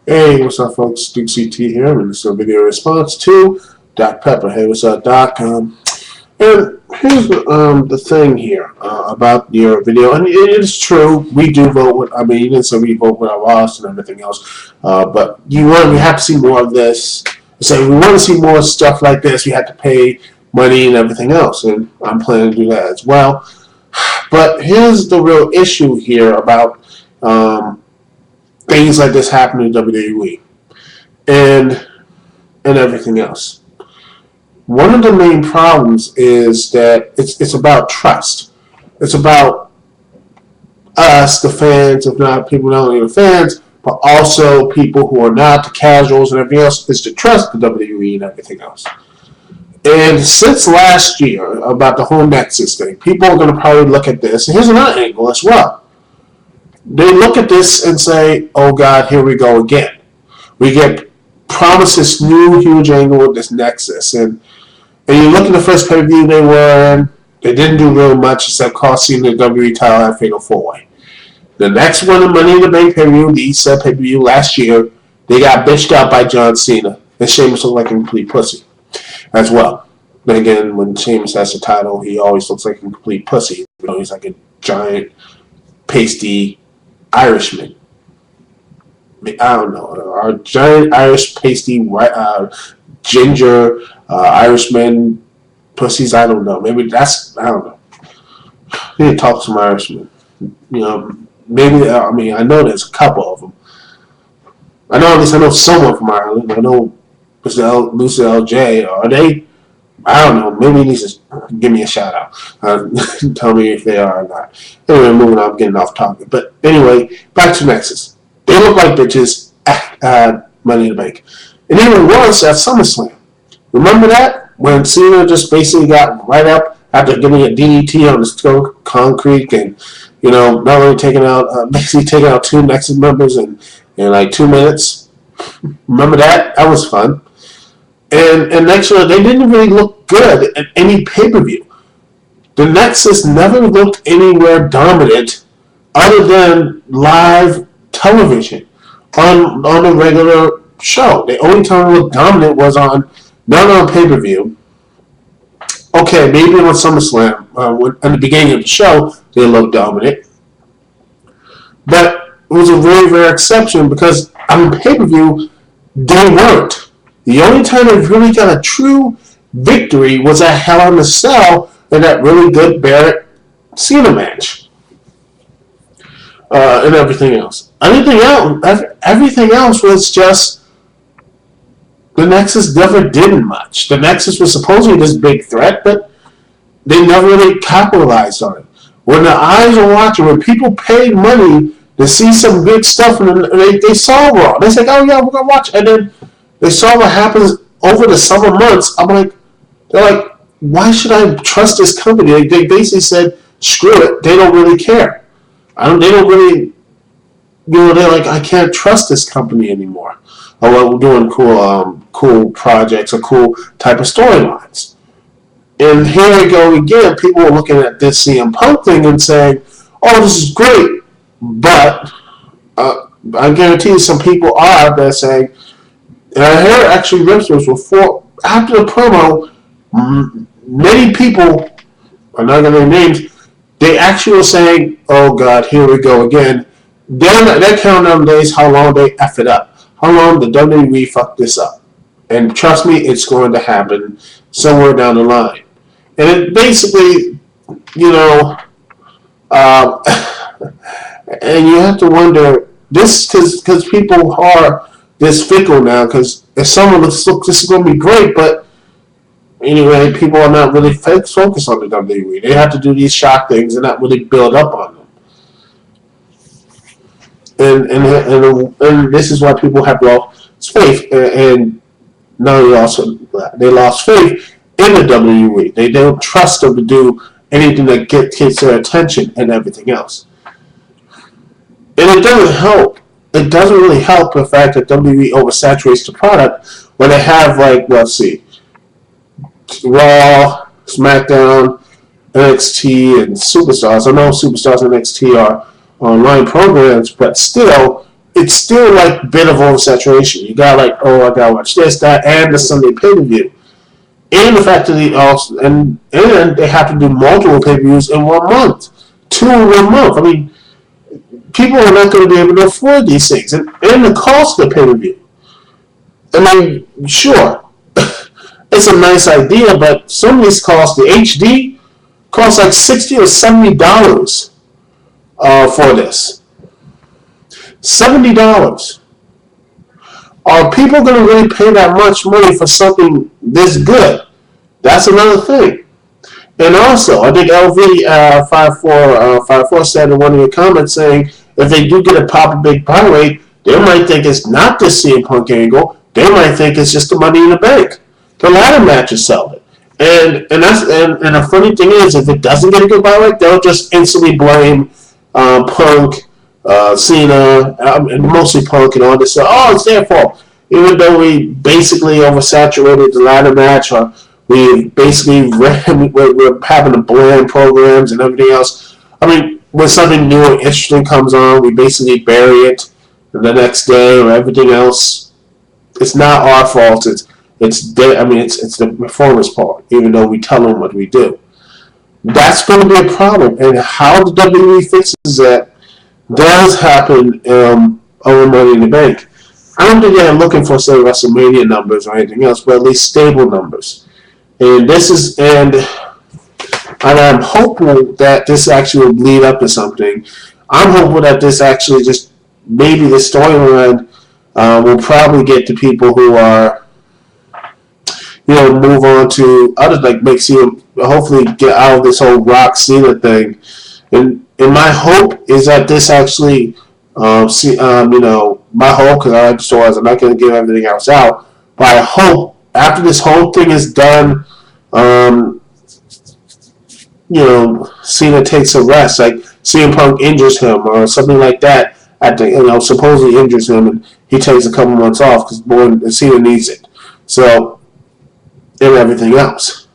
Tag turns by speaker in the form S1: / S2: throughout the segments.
S1: Hey, what's up, folks? Dukect here, and this is a video response to Docpepper. Hey, what's up, Doc? And here's the thing here about your video, and it is true. We do vote with. I mean, you didn't say we vote with our loss and everything else, but we have to see more of this. So we want to see more stuff like this. We have to pay money and everything else, and I'm planning to do that as well. But here's the real issue here about things like this happening in WWE and everything else. One of the main problems is that it's about trust. It's about us, the fans, if not people, not only the fans, but also people who are not the casuals and everything else, is to trust the WWE and everything else. And since last year, about the whole Nexus thing, people are going to probably look at this, and here's another angle as well. They look at this and say, oh God, here we go again. We get promised this new huge angle with this Nexus. And you look at the first pay-per-view they were in, they didn't do real much except costing the WWE title at Fatal 4-Way. The next one, the Money in the Bank pay-per-view, the said pay-per-view last year, they got bitched out by John Cena. And Sheamus looked like a complete pussy as well. Then again, when Sheamus has the title, he always looks like a complete pussy. You know, he's like a giant, pasty Irishman. I don't know. Our giant Irish pasty ginger Irishman pussies. I don't know. Maybe that's, I don't know. I need to talk to some Irishmen. You know, maybe, I mean, I know there's a couple of them. I know, at least I know someone from Ireland. I know Mr. Lucy LJ. Are they? I don't know. Maybe he needs to give me a shout out. Tell me if they are or not. Anyway, moving on, I'm getting off topic. But anyway, back to Nexus. They look like bitches at Money in the Bank. And even worse at SummerSlam. Remember that? When Cena just basically got right up after getting a DDT on the concrete and, you know, not only taking out, basically taking out two Nexus members in like 2 minutes. Remember that? That was fun. And next year, they didn't really look good at any pay-per-view. The Nexus never looked anywhere dominant other than live television on a regular show. The only time it looked dominant was not on pay-per-view. Okay, maybe on SummerSlam. At the beginning of the show, they looked dominant. But it was a very rare exception because on pay-per-view, they weren't. The only time they really got a true victory was at Hell in a Cell in that really good Barrett Cena match. And everything else. Everything else was just the Nexus never did much. The Nexus was supposedly this big threat, but they never really capitalized on it. When the eyes are watching, when people paid money to see some good stuff, and they saw Raw, they said, oh yeah, we're going to watch. And then they saw what happens over the summer months. They're like, why should I trust this company? They basically said, screw it. They don't really care. They don't really, you know, they're like, I can't trust this company anymore. Or we're doing cool projects or cool type of storylines. And here we go again. People are looking at this CM Punk thing and saying, oh, this is great. But I guarantee you some people are out there saying, and I heard actually Ripsters before, after the promo, many people, I'm not going to name names, they actually were saying, oh God, here we go again. They're counting on days how long they F it up. How long the WWE fucked this up. And trust me, it's going to happen somewhere down the line. And it basically, you know, and you have to wonder, this, because people are this fickle now, because if someone looks, look, this is going to be great, but anyway, people are not really focused on the WWE. They have to do these shock things and not really build up on them. And this is why people have lost faith, and not only also they lost faith in the WWE. They don't trust them to do anything that gets their attention and everything else. And it doesn't help. It doesn't really help the fact that WWE oversaturates the product when they have, like, let's see, Raw, SmackDown, NXT, and Superstars. I know Superstars and NXT are online programs, but still, it's still like a bit of oversaturation. You got like, oh, I gotta watch this, that, and the Sunday pay-per-view. And the fact that they also, and they have to do multiple pay-per-views in 1 month. 2 in 1 month. I mean, people are not going to be able to afford these things. And the cost of the pay-per-view. I mean, sure, it's a nice idea, but some of these costs, the HD, costs like $60 or $70 for this. $70. Are people going to really pay that much money for something this good? That's another thing. And also, I think LV54 said in one of your comments saying if they do get a Papa Big buy rate, they might think it's not the CM Punk angle. They might think it's just the Money in the Bank. The ladder matches sell it. And the funny thing is, if it doesn't get a good buy rate, they'll just instantly blame Punk, Cena, and mostly Punk and all this. So, oh, it's their fault. Even though we basically oversaturated the ladder match, or we basically we're having to blend programs and everything else. I mean, when something new and interesting comes on, we basically bury it the next day or everything else. It's not our fault. It's the performance part. Even though we tell them what we do, that's going to be a problem. And how the WWE fixes that does happen over Money in the Bank. I don't think they're looking for, say, WrestleMania numbers or anything else, but at least stable numbers. And I'm hopeful that this actually will lead up to something. I'm hopeful that this actually just, maybe the storyline will probably get to people who are, move on to others, like make Cena, hopefully get out of this whole Rock Cena thing. And my hope is that this actually, my hope, because I'm not going to give everything else out, but I hope after this whole thing is done, Cena takes a rest, like CM Punk injures him or something like that. Supposedly injures him, and he takes a couple months off because Cena needs it. So, and everything else.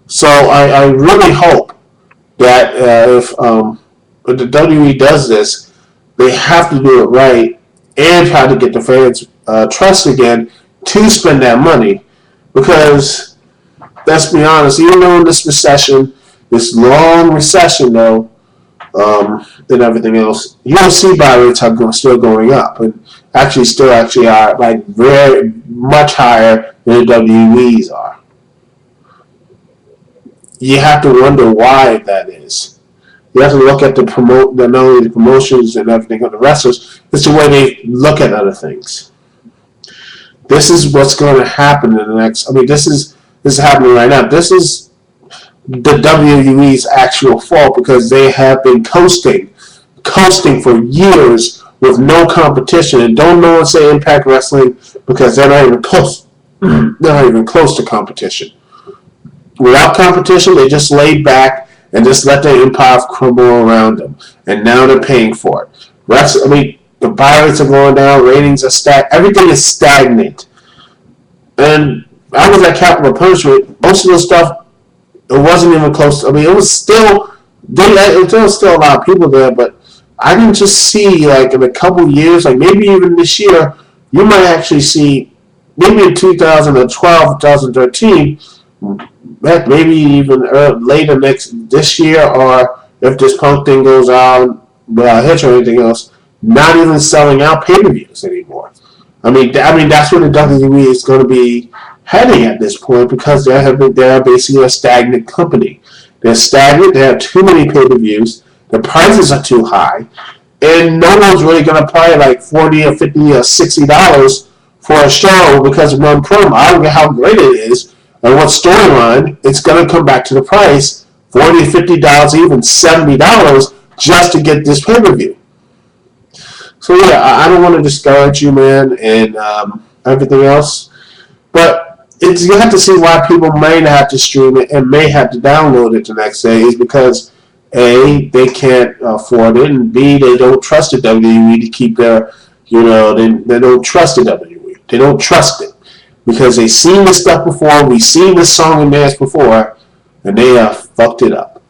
S1: So I really hope that if the WWE does this, they have to do it right and try to get the fans' trust again to spend that money. Because, let's be honest, even though in this recession, this long recession though, and everything else, UFC buy rates are still going up, and still are like very much higher than the WWE's are. You have to wonder why that is. You have to look at not only the promotions and everything of the wrestlers, it's the way they look at other things. This is what's going to happen in the next. I mean, this is happening right now. This is the WWE's actual fault because they have been coasting for years with no competition. And don't no one say Impact Wrestling because they're not even close. They're not even close to competition. Without competition, they just laid back and just let their empire crumble around them. And now they're paying for it. The buy rates are going down, ratings are stagnant, everything is stagnant. And I was at Capital Punishment, most of the stuff, it wasn't even close. It was still, there was still a lot of people there, but I didn't just see, like, in a couple years, like maybe even this year, you might actually see, maybe in 2012, 2013, heck, maybe even later this year, or if this Punk thing goes on without a hitch or anything else, not even selling out pay-per-views anymore. I mean that's where the WWE is going to be heading at this point because they're basically a stagnant company. They're stagnant. They have too many pay-per-views. The prices are too high, and no one's really going to pay like $40 or $50 or $60 for a show because of one promo. I don't know how great it is and what storyline. It's going to come back to the price $40, $50, even $70 just to get this pay-per-view. So yeah, I don't want to discourage you, man, and everything else, but you have to see why people may have to stream it and may have to download it the next day is because A, they can't afford it, and B, they don't trust the WWE to keep their, they don't trust the WWE. They don't trust it because they've seen this stuff before. We've seen this song and dance before, and they fucked it up.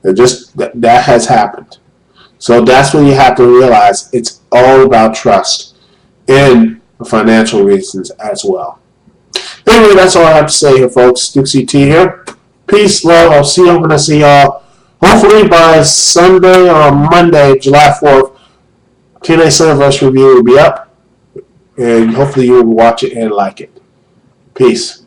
S1: That has happened. So that's when you have to realize it's all about trust and financial reasons as well. Anyway, that's all I have to say here, folks. Dukect here. Peace, love. I'll see you when I see y'all. Hopefully by Sunday or Monday, July 4th, TNA Cineverse review will be up. And hopefully you will watch it and like it. Peace.